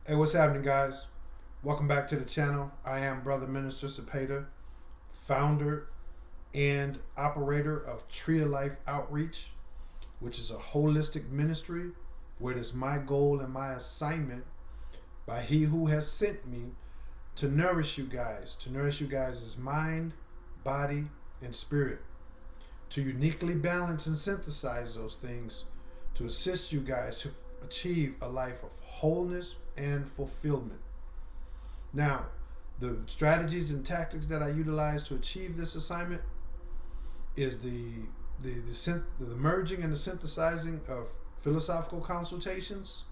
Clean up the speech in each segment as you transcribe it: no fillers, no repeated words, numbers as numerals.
Hey, what's happening, guys? Welcome back to the channel. I am Brother Minister Cepeda, founder and operator of Tree of Life Outreach, which is a holistic ministry where it is my goal and my assignment by He who has sent me to nourish you guys' mind, body, and spirit, to uniquely balance and synthesize those things to assist you guys to achieve a life of wholeness and fulfillment. Now, the strategies and tactics that I utilize to achieve this assignment is the merging and the synthesizing of philosophical consultations,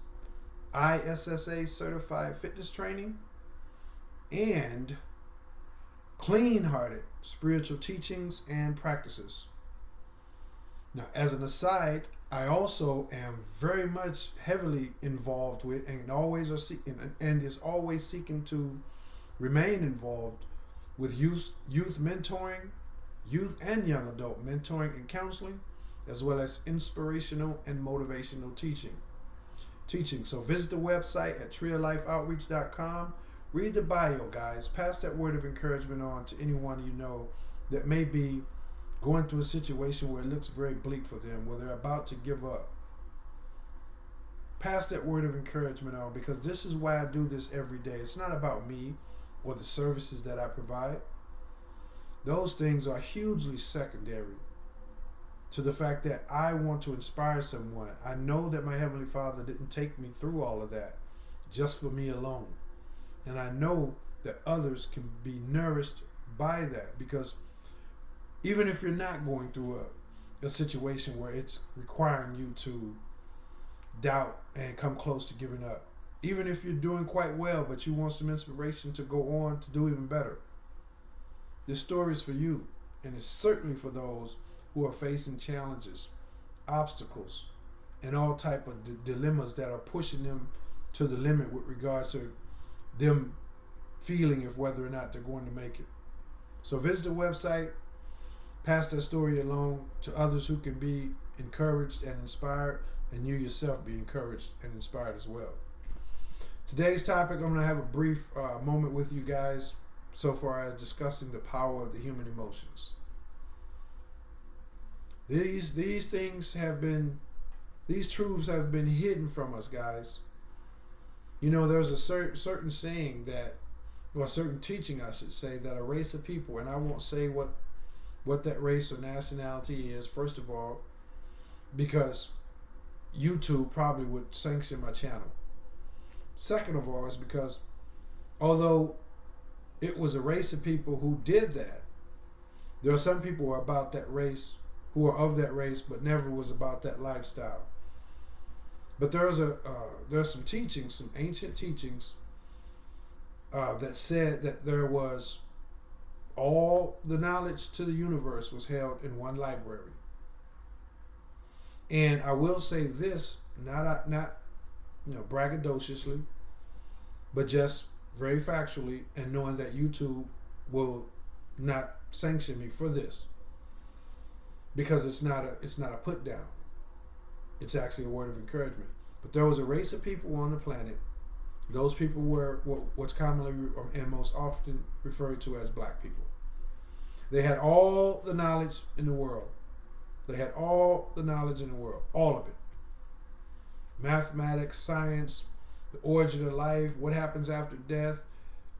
ISSA certified fitness training, and clean-hearted spiritual teachings and practices. Now, as an aside, I also am very much heavily involved with and is always seeking to remain involved with youth mentoring, youth and young adult mentoring and counseling, as well as inspirational and motivational teaching. So visit the website at treeoflifeoutreach.com. Read the bio, guys. Pass that word of encouragement on to anyone you know that may be going through a situation where it looks very bleak for them, where they're about to give up. Pass that word of encouragement on, because this is why I do this every day. It's not about me or the services that I provide. Those things are hugely secondary to the fact that I want to inspire someone. I know that my Heavenly Father didn't take me through all of that just for me alone. And I know that others can be nourished by that, because even if you're not going through a situation where it's requiring you to doubt and come close to giving up, even if you're doing quite well but you want some inspiration to go on to do even better, this story is for you, and it's certainly for those who are facing challenges, obstacles, and all type of dilemmas that are pushing them to the limit with regards to them feeling of whether or not they're going to make it. So visit the website, pass that story along to others who can be encouraged and inspired, and you yourself be encouraged and inspired as well. Today's topic, I'm going to have a brief moment with you guys so far as discussing the power of the human emotions. These truths have been hidden from us, guys. You know, there's a certain saying that, or a certain teaching, I should say, that a race of people, and I won't say what that race or nationality is, first of all, because YouTube probably would sanction my channel. Second of all, is because although it was a race of people who did that, there are some people who are about that race, who are of that race, but never was about that lifestyle. But there's some teachings, some ancient teachings that said that there was all the knowledge to the universe was held in one library. And I will say this, not braggadociously, but just very factually, and knowing that YouTube will not sanction me for this, because it's not a put down. It's actually a word of encouragement. But there was a race of people on the planet. Those people were what's commonly and most often referred to as black people. They had all the knowledge in the world. All of it. Mathematics, science, the origin of life, what happens after death,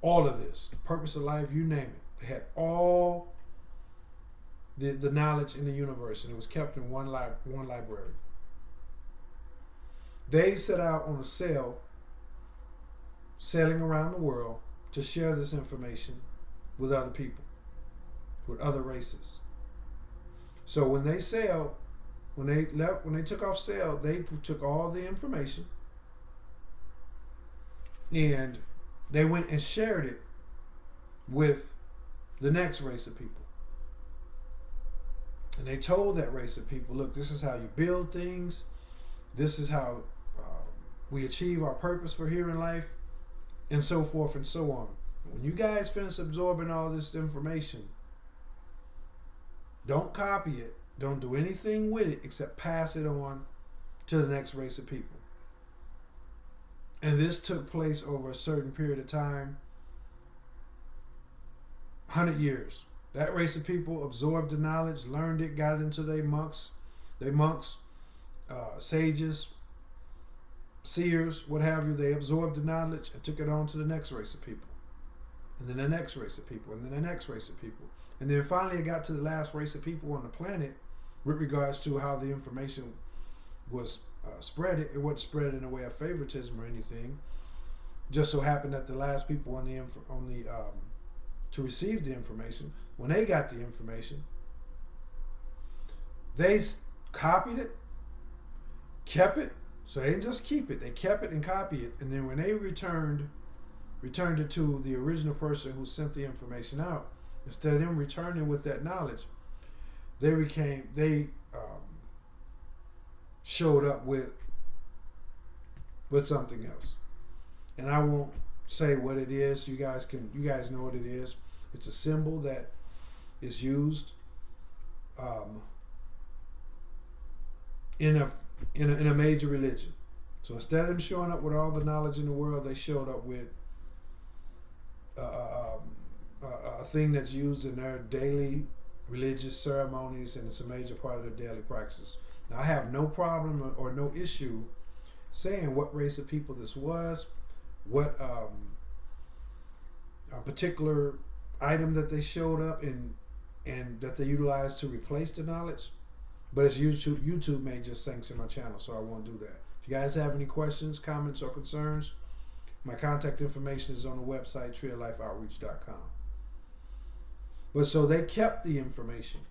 all of this, the purpose of life, you name it. They had all the knowledge in the universe, and it was kept in one library. They set out on a sailing around the world to share this information with other people, with other races. So when they took off sail, they took all the information and they went and shared it with the next race of people. And they told that race of people, look, this is how you build things. This is how we achieve our purpose for here in life, and so forth and so on. When you guys finish absorbing all this information, don't copy it. Don't do anything with it except pass it on to the next race of people. And this took place over a certain period of time, 100 years. That race of people absorbed the knowledge, learned it, got it into their monks, sages, seers, what have you. They absorbed the knowledge and took it on to the next race of people. And then the next race of people, and then the next race of people. And then finally it got to the last race of people on the planet with regards to how the information was spread. It wasn't spread in a way of favoritism or anything. Just so happened that the last people to receive the information, when they got the information, they copied it, kept it. So they didn't just keep it, they kept it and copied it. And then when they returned it to the original person who sent the information out, instead of them returning with that knowledge, they showed up with something else. And I won't say what it is. You guys know what it is. It's a symbol that is used in a major religion. So instead of them showing up with all the knowledge in the world, they showed up with a thing that's used in their daily religious ceremonies, and it's a major part of their daily practices. Now, I have no problem or no issue saying what race of people this was, what a particular item that they showed up in and that they utilized to replace the knowledge. But it's YouTube may just sanction my channel, so I won't do that. If you guys have any questions, comments, or concerns, my contact information is on the website, treeoflifeoutreach.com. But so they kept the information.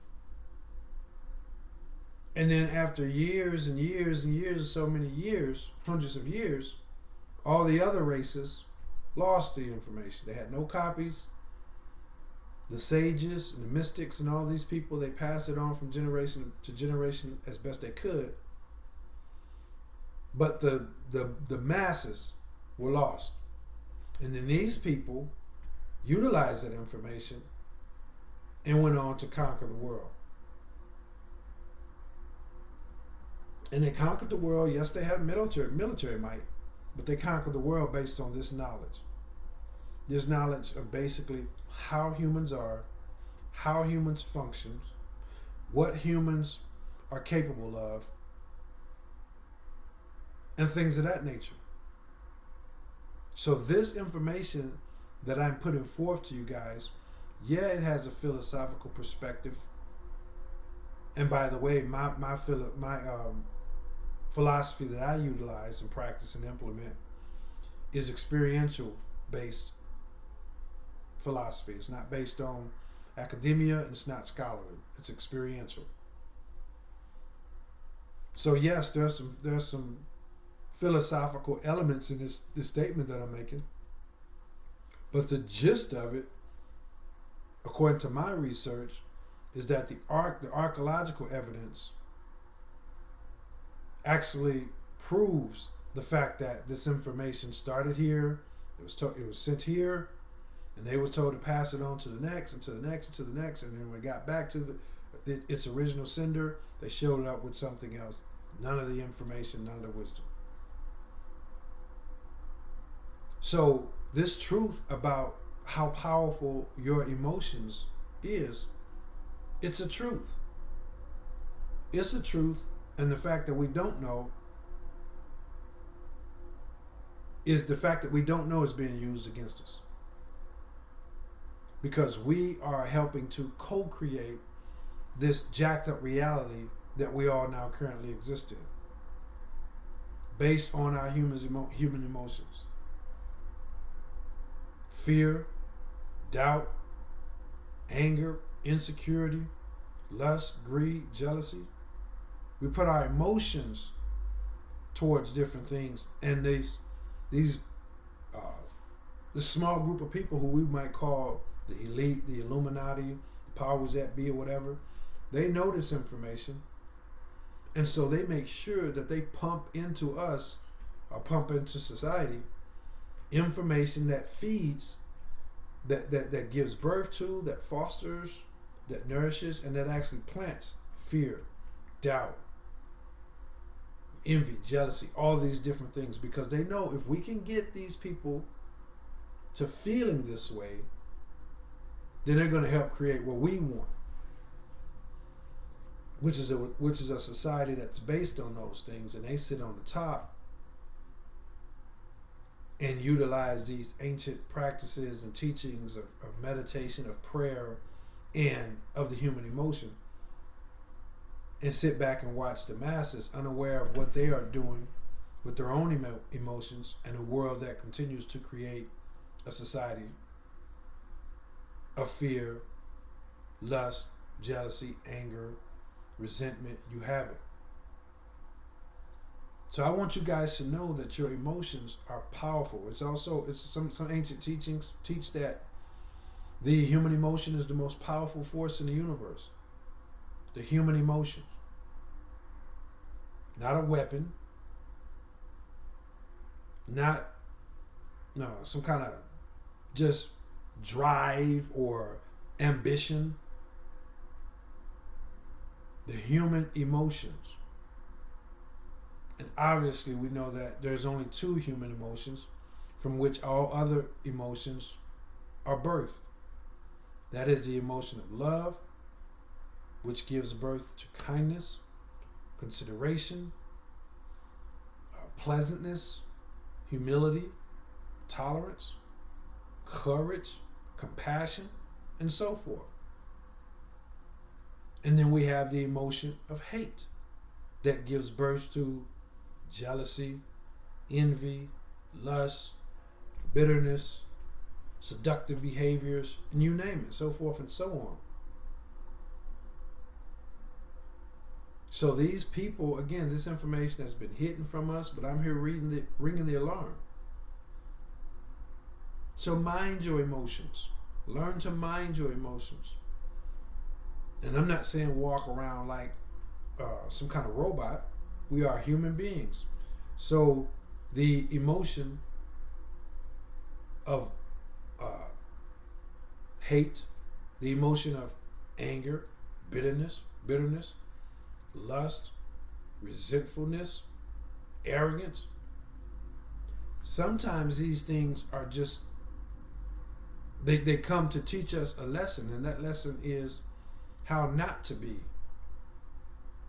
And then after years and years and years, so many years, hundreds of years, all the other races lost the information. They had no copies. The sages and the mystics and all these people, they passed it on from generation to generation as best they could. But the masses were lost. And then these people utilized that information and went on to conquer the world. And they conquered the world. Yes, they had military might, but they conquered the world based on this knowledge. This knowledge of basically how humans are, how humans function, what humans are capable of, and things of that nature. So this information that I'm putting forth to you guys, yeah, it has a philosophical perspective. And by the way, my philosophy that I utilize and practice and implement is experiential based philosophy. It's not based on academia, and it's not scholarly. It's experiential. So yes, there's some philosophical elements in this statement that I'm making, but the gist of it, according to my research, is that the archaeological evidence actually proves the fact that this information started here, it was sent here, and they were told to pass it on to the next, and to the next, and to the next, and then when it got back to its original sender, they showed up with something else. None of the information, none of the wisdom. So this truth about how powerful your emotions is, it's a truth. It's a truth, and the fact that we don't know is being used against us. Because we are helping to co-create this jacked up reality that we all now currently exist in, based on our human emotions. Fear, doubt, anger, insecurity, lust, greed, jealousy. We put our emotions towards different things, and this small group of people who we might call the elite, the Illuminati, the powers that be, or whatever, they know this information, and so they make sure that they pump into us, or pump into society, information that feeds, that gives birth to, that fosters, that nourishes, and that actually plants fear, doubt, envy, jealousy, all these different things, because they know if we can get these people to feeling this way, then they're going to help create what we want, which is a society that's based on those things, and they sit on the top and utilize these ancient practices and teachings of meditation, of prayer, and of the human emotion, and sit back and watch the masses unaware of what they are doing with their own emotions, and a world that continues to create a society of fear, lust, jealousy, anger, resentment. You have it. So I want you guys to know that your emotions are powerful. It's some ancient teachings teach that the human emotion is the most powerful force in the universe. The human emotion. Not a weapon. Not some kind of just drive or ambition. The human emotions. And obviously we know that there's only two human emotions from which all other emotions are birthed. That is the emotion of love, which gives birth to kindness, consideration, pleasantness, humility, tolerance, courage, compassion, and so forth. And then we have the emotion of hate that gives birth to jealousy, envy, lust, bitterness, seductive behaviors, and you name it, so forth and so on. So these people, again, this information has been hidden from us, but I'm here ringing the alarm. So mind your emotions. Learn to mind your emotions. And I'm not saying walk around like some kind of robot. We are human beings. So the emotion of hate, the emotion of anger, bitterness, lust, resentfulness, arrogance. Sometimes these things are just, they come to teach us a lesson, and that lesson is how not to be.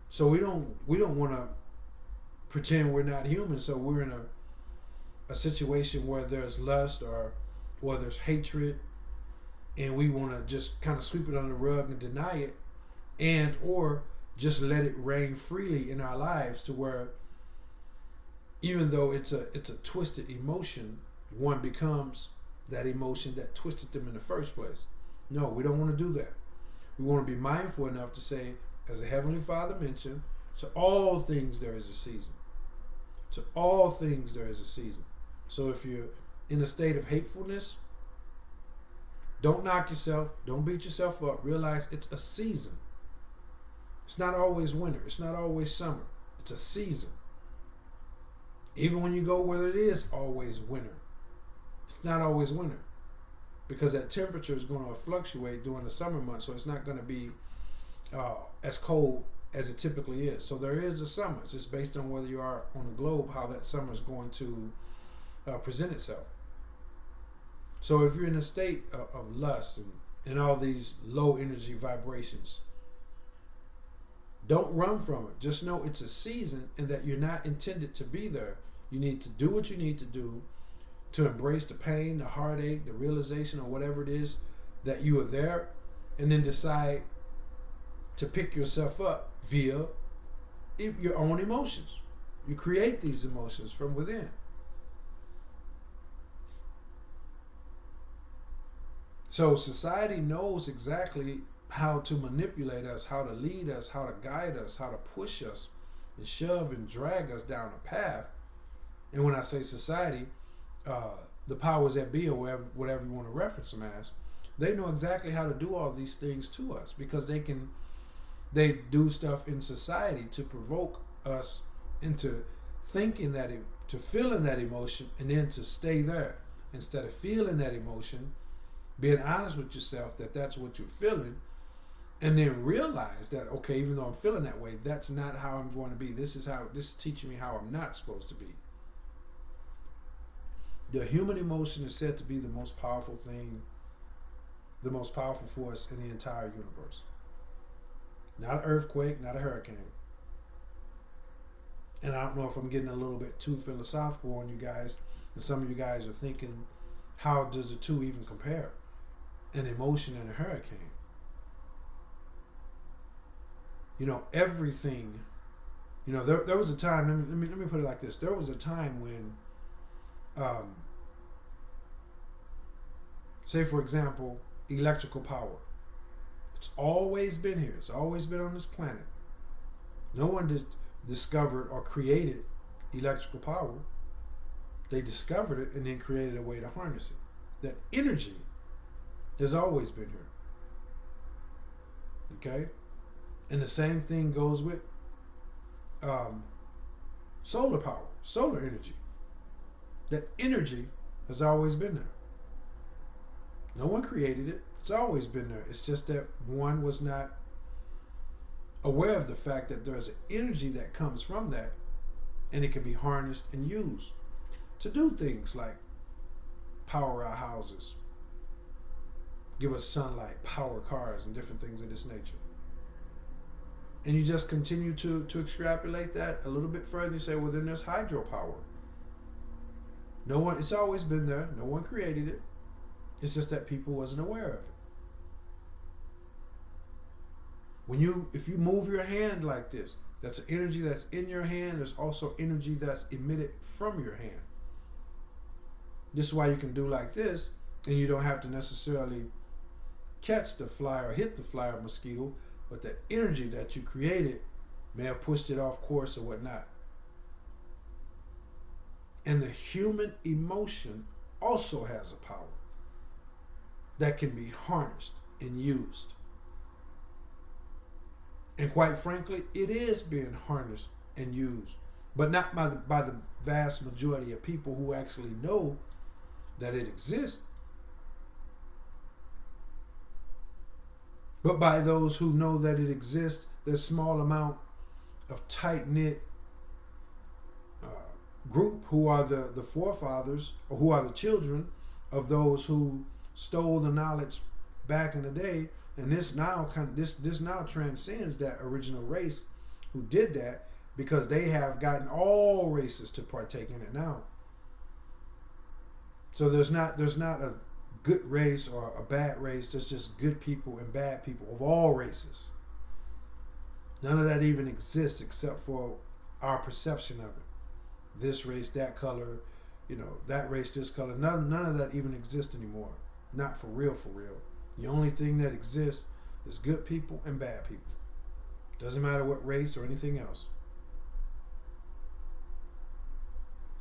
So we don't want to pretend we're not human. So we're in a situation where there's lust or there's hatred, and we want to just kind of sweep it under the rug and deny it, and or just let it reign freely in our lives, to where even though it's a twisted emotion, one becomes that emotion that twisted them in the first place. No, we don't want to do that. We want to be mindful enough to say, as the Heavenly Father mentioned, to all things there is a season. To all things there is a season. So if you're in a state of hatefulness, don't knock yourself. Don't beat yourself up. Realize it's a season. It's not always winter. It's not always summer. It's a season. Even when you go where it is always winter, it's not always winter, because that temperature is going to fluctuate during the summer months, so it's not going to be as cold as it typically is. So there is a summer. It's just based on whether you are on the globe, how that summer is going to present itself. So if you're in a state of lust and all these low energy vibrations, don't run from it. Just know it's a season, and that you're not intended to be there. You need to do what you need to do to embrace the pain, the heartache, the realization, or whatever it is that you are there, and then decide to pick yourself up via your own emotions. You create these emotions from within. So society knows exactly how to manipulate us, how to lead us, how to guide us, how to push us and shove and drag us down a path. And when I say society, the powers that be, or whatever you want to reference them as, they know exactly how to do all these things to us, because they do stuff in society to provoke us into thinking that, to feeling that emotion, and then to stay there instead of feeling that emotion, being honest with yourself that that's what you're feeling, And then realize that, okay, even though I'm feeling that way, that's not how I'm going to be. This is teaching me how I'm not supposed to be. The human emotion is said to be the most powerful thing, the most powerful force in the entire universe. Not an earthquake, not a hurricane. And I don't know if I'm getting a little bit too philosophical on you guys, and some of you guys are thinking, how does the two even compare? An emotion and a hurricane. Everything. There was a time. Let me put it like this. There was a time when, say for example, electrical power. It's always been here. It's always been on this planet. No one discovered or created electrical power. They discovered it and then created a way to harness it. That energy has always been here. Okay? And the same thing goes with solar power, solar energy. That energy has always been there. No one created it. It's always been there. It's just that one was not aware of the fact that there's an energy that comes from that, and it can be harnessed and used to do things like power our houses, give us sunlight, power cars, and different things of this nature. And you just continue to extrapolate that a little bit further. You say, well, then there's hydropower. It's always been there. No one created it. It's just that people wasn't aware of it. If you move your hand like this, that's energy that's in your hand. There's also energy that's emitted from your hand. This is why you can do like this, and you don't have to necessarily catch the fly or hit the fly or mosquito, but the energy that you created may have pushed it off course or whatnot. And the human emotion also has a power that can be harnessed and used. And quite frankly, it is being harnessed and used, but not by the vast majority of people who actually know that it exists, but by those who know that it exists. There's a small amount of tight-knit group who are the forefathers, or who are the children of those who stole the knowledge back in the day. And this now transcends that original race who did that, because they have gotten all races to partake in it now. So there's not a good race or a bad race. There's just good people and bad people of all races. None of that even exists except for our perception of it. This race, that color, that race, this color. None of that even exists anymore. Not for real, for real. The only thing that exists is good people and bad people. Doesn't matter what race or anything else.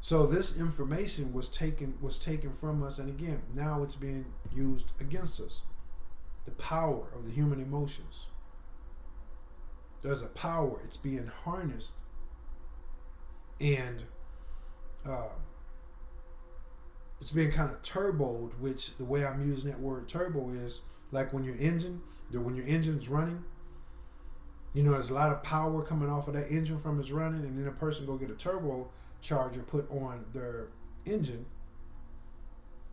So this information was taken from us, and again, now it's being used against us. The power of the human emotions. There's a power. It's being harnessed, and it's being kind of turboed. Which, the way I'm using that word turbo is like when your engine's running. There's a lot of power coming off of that engine from its running, and then a person go get a turbo charger put on their engine,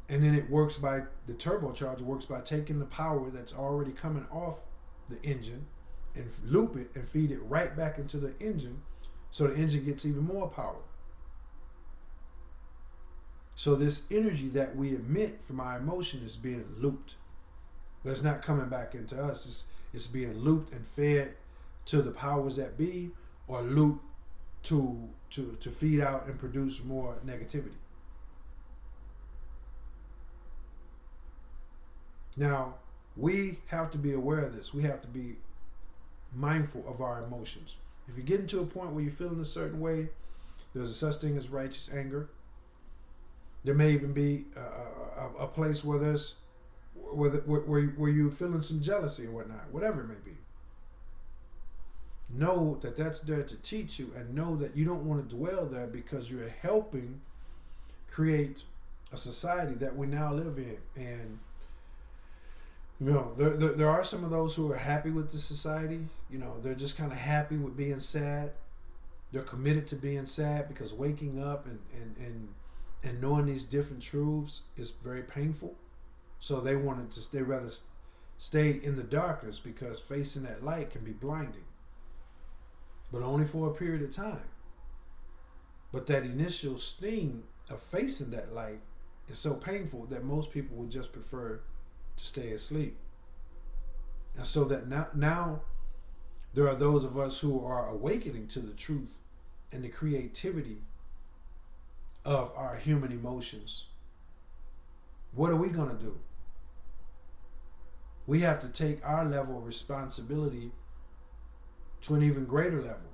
and then the turbocharger works by taking the power that's already coming off the engine and loop it and feed it right back into the engine, so the engine gets even more power. So this energy that we emit from our emotion is being looped, but it's not coming back into us. It's being looped and fed to the powers that be, or looped to feed out and produce more negativity. Now, we have to be aware of this. We have to be mindful of our emotions. If you're getting to a point where you're feeling a certain way, there's a such thing as righteous anger. There may even be a place where you're feeling some jealousy or whatnot, whatever it may be. Know that that's there to teach you, and know that you don't want to dwell there, because you're helping create a society that we now live in. And There are some of those who are happy with the society. They're just kind of happy with being sad. They're committed to being sad because waking up and knowing these different truths is very painful. So they rather stay in the darkness because facing that light can be blinding, but only for a period of time. But that initial sting of facing that light is so painful that most people would just prefer to stay asleep. And so that now there are those of us who are awakening to the truth and the creativity of our human emotions. What are we going to do? We have to take our level of responsibility to an even greater level.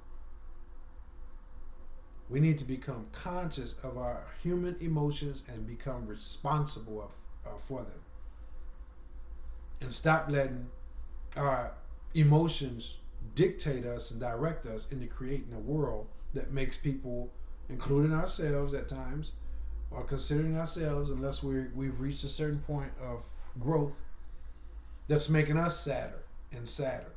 We need to become conscious of our human emotions and become responsible for them. And stop letting our emotions dictate us and direct us into creating a world that makes people, including ourselves at times, or considering ourselves, unless we've reached a certain point of growth, that's making us sadder and sadder.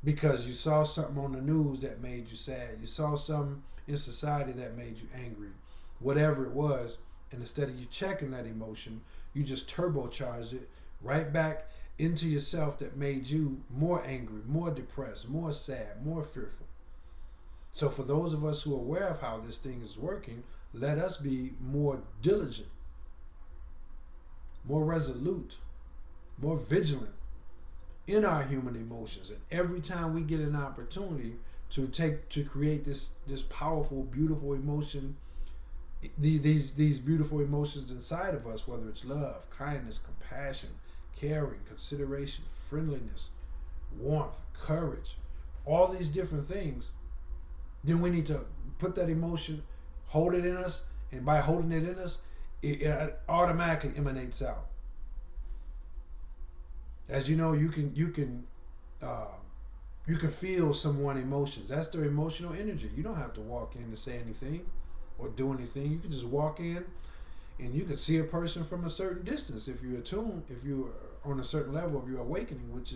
Because you saw something on the news that made you sad. You saw something in society that made you angry. Whatever it was, and instead of you checking that emotion, you just turbocharged it right back into yourself that made you more angry, more depressed, more sad, more fearful. So for those of us who are aware of how this thing is working, let us be more diligent, more resolute, more vigilant in our human emotions. And every time we get an opportunity to create this powerful, beautiful emotion, these beautiful emotions inside of us, whether it's love, kindness, compassion, caring, consideration, friendliness, warmth, courage, all these different things, then we need to put that emotion, hold it in us, and by holding it in us, it automatically emanates out. As you know, you can feel someone's emotions. That's their emotional energy. You don't have to walk in to say anything or do anything. You can just walk in, and you can see a person from a certain distance if you're attuned, if you're on a certain level of your awakening, which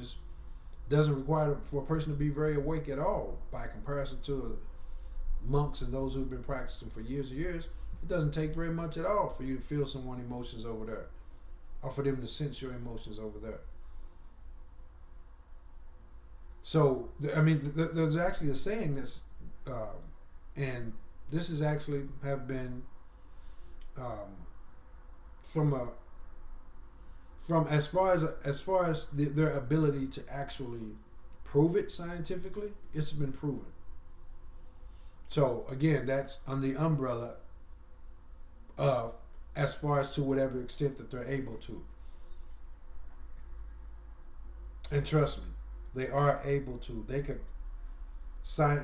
doesn't require for a person to be very awake at all by comparison to monks and those who've been practicing for years and years. It doesn't take very much at all for you to feel someone's emotions over there, or for them to sense your emotions over there. So, I mean, there's actually a saying this, and this is actually have been from as far as their ability to actually prove it scientifically, it's been proven. So again, that's under the umbrella of as far as to whatever extent that they're able to. And trust me, they are able to. They could sit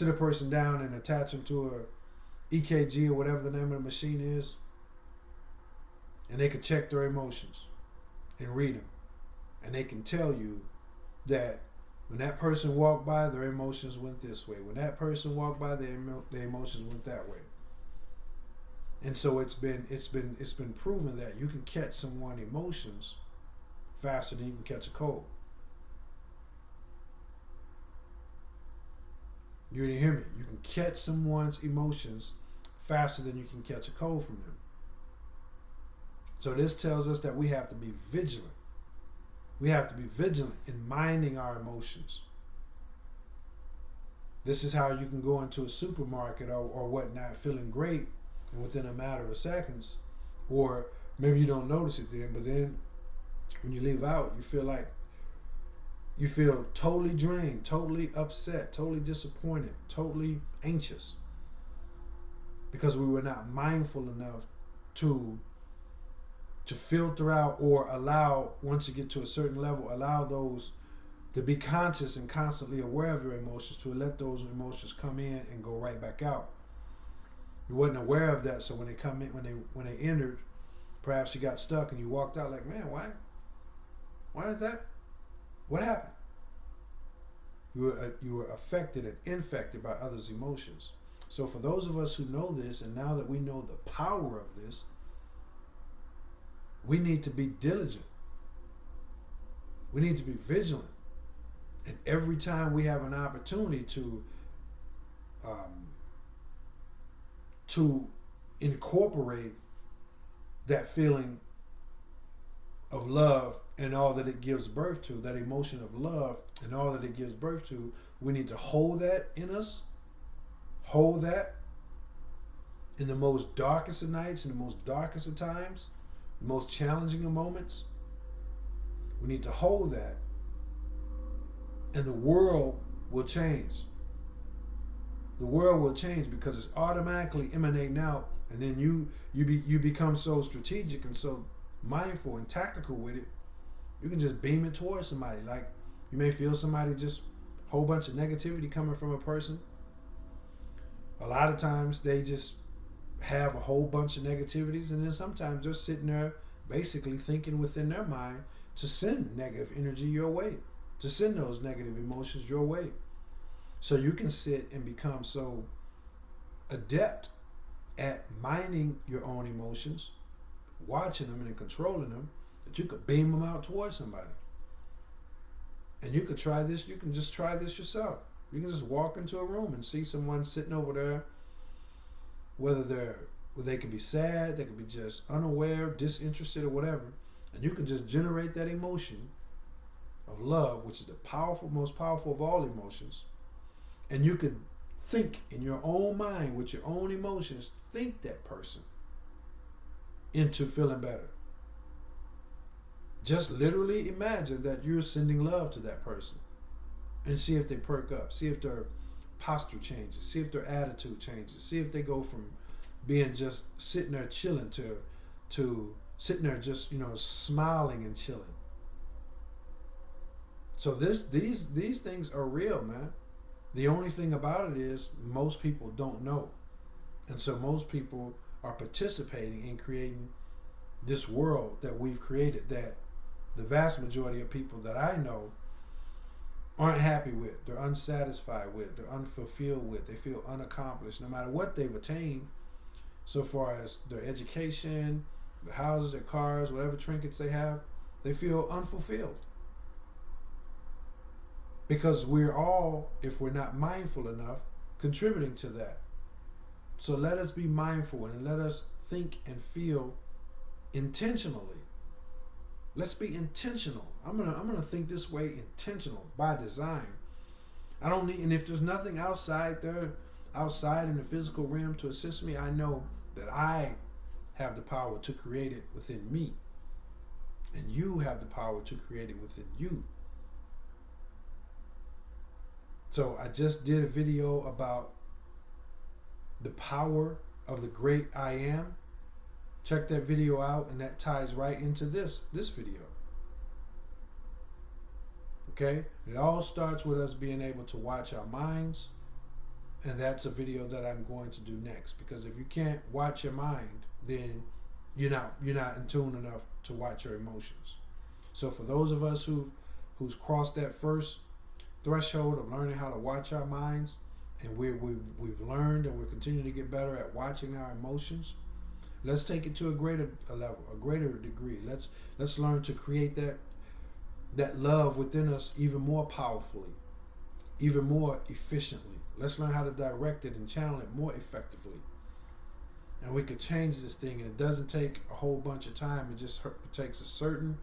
a person down and attach them to a EKG or whatever the name of the machine is, and they could check their emotions and read them, and they can tell you that when that person walked by, their emotions went this way. When that person walked by, their emotions went that way. And so it's been proven that you can catch someone's emotions faster than you can catch a cold. You didn't hear me. You can catch someone's emotions faster than you can catch a cold from them. So this tells us that we have to be vigilant. We have to be vigilant in minding our emotions. This is how you can go into a supermarket or whatnot feeling great, and within a matter of seconds, or maybe you don't notice it then, but then when you leave out, you feel totally drained, totally upset, totally disappointed, totally anxious, because we were not mindful enough to filter out or allow, once you get to a certain level, allow those to be conscious and constantly aware of your emotions, to let those emotions come in and go right back out. You wasn't aware of that, so when they come in, when they entered, perhaps you got stuck and you walked out like, man, why did that? What happened? You were affected and infected by others' emotions. So for those of us who know this, and now that we know the power of this, we need to be diligent We need to be vigilant. And every time we have an opportunity to incorporate that feeling of love and all that it gives birth to, that emotion of love and all that it gives birth to, we need to hold that in us, hold that in the most darkest of nights, in the most darkest of times, the most challenging of moments. We need to hold that, and the world will change. The world will change because it's automatically emanating out, and then you become so strategic and so mindful and tactical with it. You can just beam it towards somebody. Like, you may feel somebody, just a whole bunch of negativity coming from a person. A lot of times they just have a whole bunch of negativities, and then sometimes they're sitting there basically thinking within their mind to send negative energy your way, to send those negative emotions your way. So you can sit and become so adept at minding your own emotions, watching them and controlling them, that you could beam them out towards somebody. And you could try this, you can just try this yourself. You can just walk into a room and see someone sitting over there, whether they could be sad, they could be just unaware, disinterested, or whatever, and you can just generate that emotion of love, which is the most powerful of all emotions. And you could think in your own mind, with your own emotions, think that person into feeling better. Just literally imagine that you're sending love to that person, and see if they perk up, see if their posture changes, see if their attitude changes, see if they go from being just sitting there chilling to sitting there just, smiling and chilling. So these things are real, man. The only thing about it is most people don't know. And so most people are participating in creating this world that we've created, that the vast majority of people that I know aren't happy with, they're unsatisfied with, they're unfulfilled with, they feel unaccomplished no matter what they've attained so far as their education, their houses, their cars, whatever trinkets they have, they feel unfulfilled. Because we're all, if we're not mindful enough, contributing to that. So let us be mindful and let us think and feel intentionally. Let's be intentional. I'm gonna think this way, intentional, by design. I don't need, and if there's nothing outside in the physical realm to assist me, I know that I have the power to create it within me. And you have the power to create it within you. So I just did a video about the power of the great I am. Check that video out, and that ties right into this video. Okay? It all starts with us being able to watch our minds, and that's a video that I'm going to do next, because if you can't watch your mind, then you're not in tune enough to watch your emotions. So for those of us who's crossed that first threshold of learning how to watch our minds, and we've learned and we're continuing to get better at watching our emotions, let's take it to a greater level, a greater degree. Let's learn to create that love within us even more powerfully, even more efficiently. Let's learn how to direct it and channel it more effectively. And we could change this thing, and it doesn't take a whole bunch of time. It takes a certain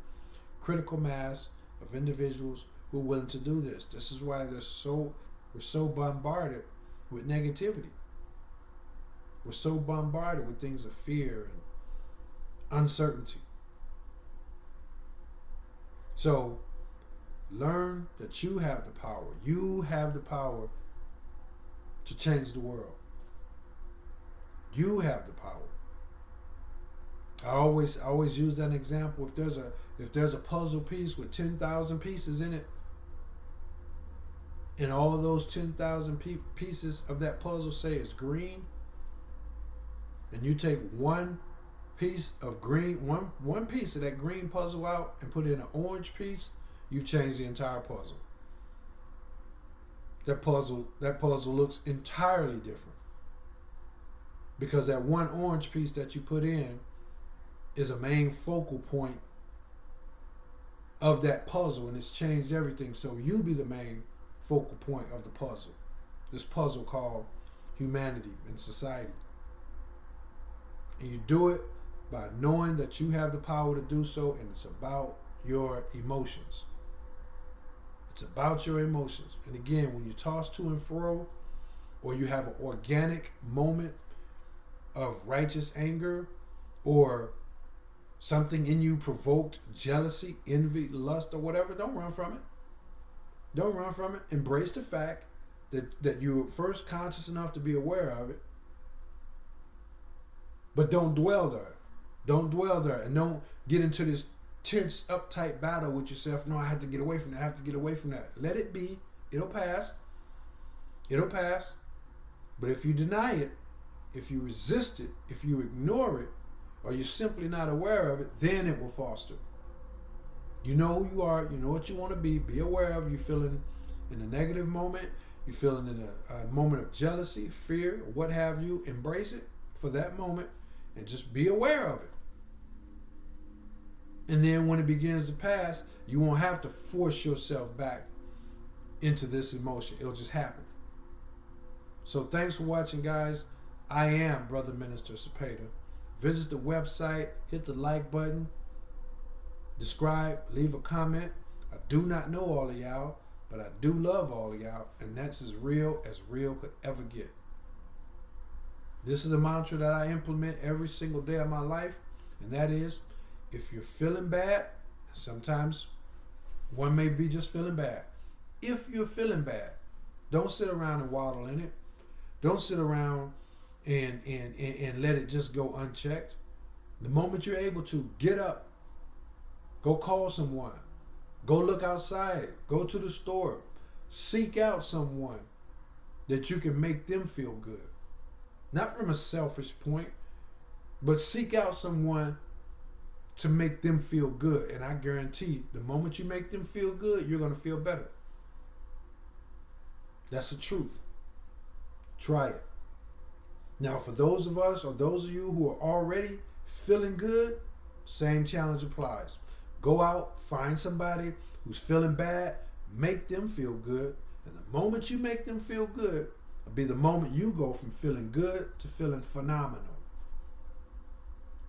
critical mass of individuals who are willing to do this. This is why we're so bombarded with negativity. We're so bombarded with things of fear and uncertainty. So learn that you have the power. You have the power to change the world. You have the power. I always use that example. If there's a puzzle piece with 10,000 pieces in it, and all of those 10,000 pieces of that puzzle say it's green, and you take one piece of green, one piece of that green puzzle out and put in an orange piece, you've changed the entire puzzle. That puzzle looks entirely different, because that one orange piece that you put in is a main focal point of that puzzle, and it's changed everything. So you be the main focal point of the puzzle. This puzzle called humanity and society. And you do it by knowing that you have the power to do so, and it's about your emotions. It's about your emotions. And again, when you toss to and fro, or you have an organic moment of righteous anger, or something in you provoked jealousy, envy, lust, or whatever, don't run from it. Don't run from it. Embrace the fact that you were first conscious enough to be aware of it. But don't dwell there. Don't dwell there. And don't get into this tense, uptight battle with yourself. No, I have to get away from that. I have to get away from that. Let it be. It'll pass. It'll pass. But if you deny it, if you resist it, if you ignore it, or you're simply not aware of it, then it will foster. You know who you are. You know what you want to be. Be aware of. You're feeling in a negative moment. You're feeling in a moment of jealousy, fear, what have you. Embrace it for that moment and just be aware of it. And then when it begins to pass, you won't have to force yourself back into this emotion. It'll just happen. So thanks for watching, guys. I am Brother Minister Cepeda. Visit the website, hit the like button, describe, leave a comment. I do not know all of y'all, but I do love all of y'all, and that's as real could ever get. This is a mantra that I implement every single day of my life, and that is, if you're feeling bad, sometimes one may be just feeling bad. If you're feeling bad, don't sit around and waddle in it. Don't sit around and let it just go unchecked. The moment you're able to, get up, go call someone, go look outside, go to the store, seek out someone that you can make them feel good. Not from a selfish point, but seek out someone to make them feel good. And I guarantee the moment you make them feel good, you're going to feel better. That's the truth. Try it. Now, for those of us or those of you who are already feeling good, same challenge applies. Go out, find somebody who's feeling bad, make them feel good. And the moment you make them feel good, will be the moment you go from feeling good to feeling phenomenal.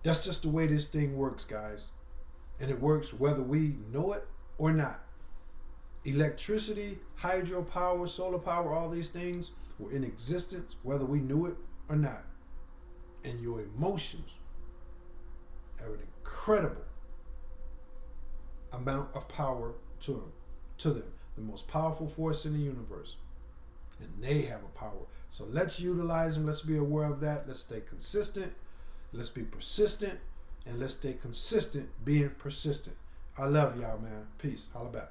That's just the way this thing works, guys. And it works whether we know it or not. Electricity, hydropower, solar power, all these things were in existence whether we knew it or not. And your emotions have an incredible amount of power to them. The most powerful force in the universe. And they have a power. So let's utilize them. Let's be aware of that. Let's stay consistent. Let's be persistent. And let's stay consistent being persistent. I love y'all, man. Peace. Holla back.